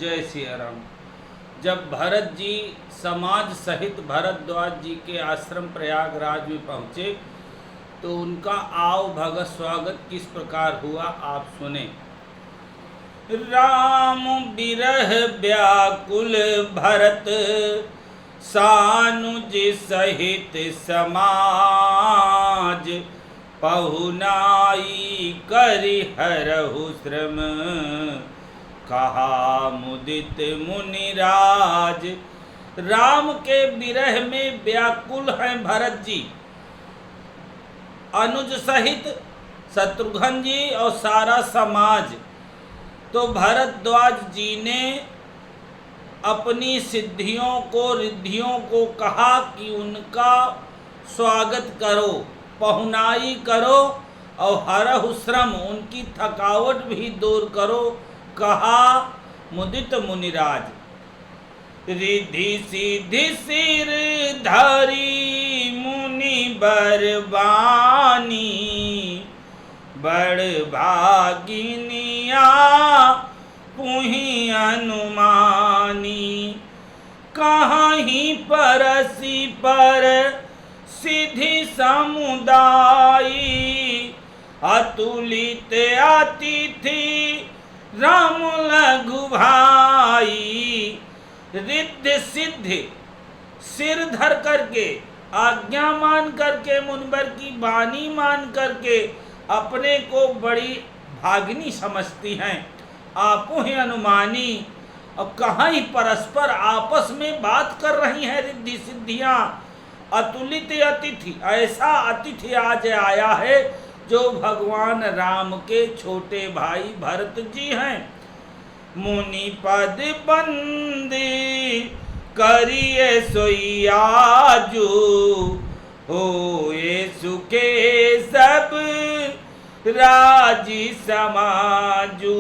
जय सिया राम। जब भरत जी समाज सहित भरद्वाज जी के आश्रम प्रयागराज में पहुँचे तो उनका आव भगत स्वागत किस प्रकार हुआ आप सुने। राम बिरह व्याकुल भरत सानुज सहित समाज पहुनाई करि हरहु श्रम कहा मुदित मुनिराज। राम के विरह में व्याकुल हैं भरत जी, अनुज सहित शत्रुघ्न जी और सारा समाज। तो भरद्वाज जी ने अपनी सिद्धियों को रिद्धियों को कहा कि उनका स्वागत करो, पहुनाई करो और हरहु श्रम, उनकी थकावट भी दूर करो। कहा मुदित मुनिराज। रिद्धि सिद्धि सिर धरी मुनि बरबानी बड़ भागिनिया पुहि अनुमानी। कहीं परसी पर सिद्धि समुदायी अतुलित अतिथि राम लघु भाई। रिद्धि सिद्धि सिर धर करके, आज्ञा मान करके, मुनबर की बानी मान करके अपने को बड़ी भागिनी समझती हैं। आपो ही अनुमानी, और कहाँ ही परस्पर आपस में बात कर रही हैं रिद्धि सिद्धियाँ। अतुलित अतिथि, ऐसा अतिथि आज आया है जो भगवान राम के छोटे भाई भरत जी हैं। मुनि पद बंदी करिए सोयाजू होए सुखे सब राजी समाजू।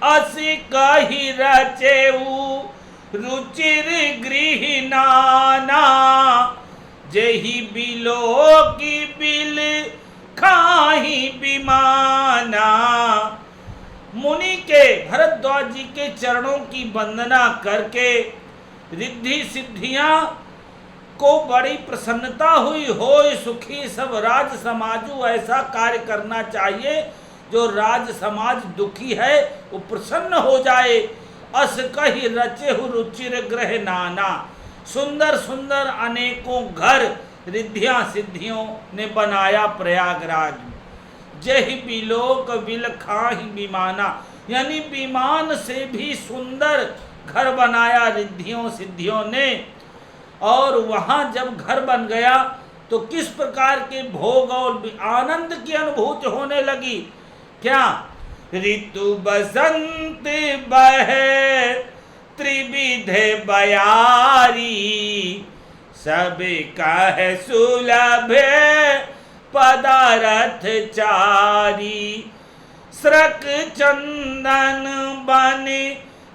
अस कही रचेऊ रुचिर गृह नाना जेहि बिलो की बिल खाही बिमाना। मुनि के भरद्वाज जी के चरणों की वंदना करके रिद्धि सिद्धियां को बड़ी प्रसन्नता हुई। होय सुखी सब राज समाजू, ऐसा कार्य करना चाहिए जो राज समाज दुखी है वो प्रसन्न हो जाए। अस कही रचेहु रुचिर ग्रह नाना, सुंदर सुंदर अनेकों घर रिद्धियां सिद्धियों ने बनाया प्रयागराज में। जहि बिलोक बिल खाहि विमाना, यानी विमान से भी सुंदर घर बनाया रिद्धियों सिद्धियों ने। और वहाँ जब घर बन गया तो किस प्रकार के भोग और आनंद की अनुभूति होने लगी। क्या ऋतु बसंत बहे त्रिविधे बयारी सब कह सुलभ पदारथ चारी। स्रक चंदन बन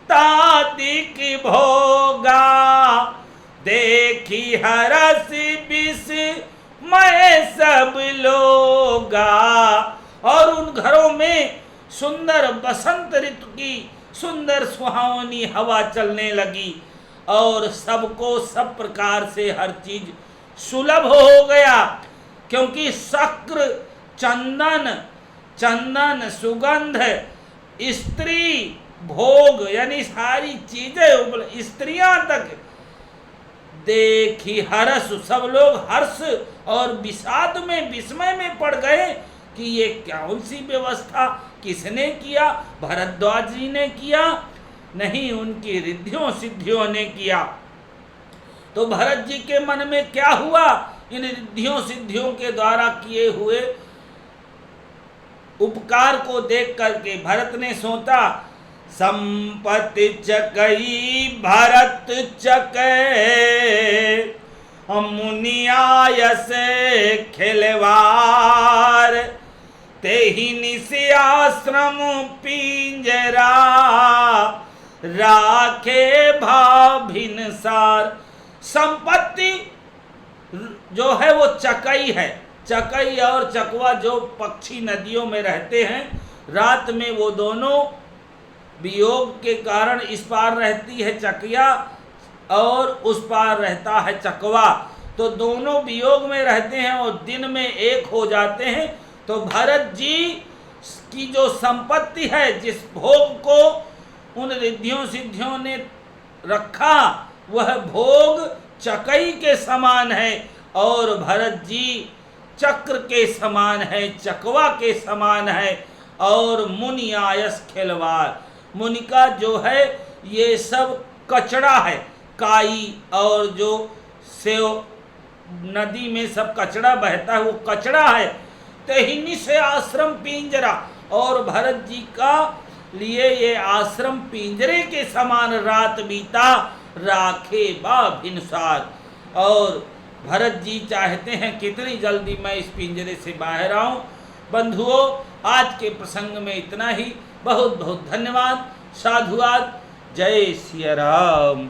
तातिक भोगा देखी हरस बिस मैं सब लोगा। और उन घरों में सुंदर बसंत ऋतु की सुंदर सुहावनी हवा चलने लगी और सबको सब प्रकार से हर चीज सुलभ हो गया। क्योंकि शक्र चंदन, चंदन सुगंध, स्त्री भोग, यानी सारी चीजें स्त्रियां तक देखी हर्ष, सब लोग हर्ष और विषाद में विस्मय में पड़ गए कि ये कौन सी व्यवस्था किसने किया। भरद्वाज जी ने किया? नहीं, उनकी रिद्धियों सिद्धियों ने किया। तो भरत जी के मन में क्या हुआ, इन रिद्धियों सिद्धियों के द्वारा किए हुए उपकार को देख करके भरत ने सोचा, संपत्ति चकई भरत चकै मुनियाय से खिलवार तेहि निसि आश्रम पिंजरा राखे भाभिनसार। संपत्ति जो है वो चकई है। चकई और चकवा जो पक्षी नदियों में रहते हैं, रात में वो दोनों वियोग के कारण इस पार रहती है चकिया और उस पार रहता है चकवा, तो दोनों वियोग में रहते हैं और दिन में एक हो जाते हैं। तो भरत जी की जो संपत्ति है, जिस भोग को उन रिद्धियों सिद्धियों ने रखा, वह भोग चकई के समान है और भरत जी चक्र के समान है, चकवा के समान है। और मुनि आयस खिलवाड़, मुनि का जो है ये सब कचड़ा है, काई और जो सेव नदी में सब कचड़ा बहता है वो कचड़ा है। तहिनी से आश्रम पिंजरा, और भरत जी का लिए ये आश्रम पिंजरे के समान रात बीता, राखे बा भिनसार। और भरत जी चाहते हैं कितनी जल्दी मैं इस पिंजरे से बाहर आऊं। बंधुओं, आज के प्रसंग में इतना ही। बहुत बहुत धन्यवाद, साधुवाद। जय सिया राम।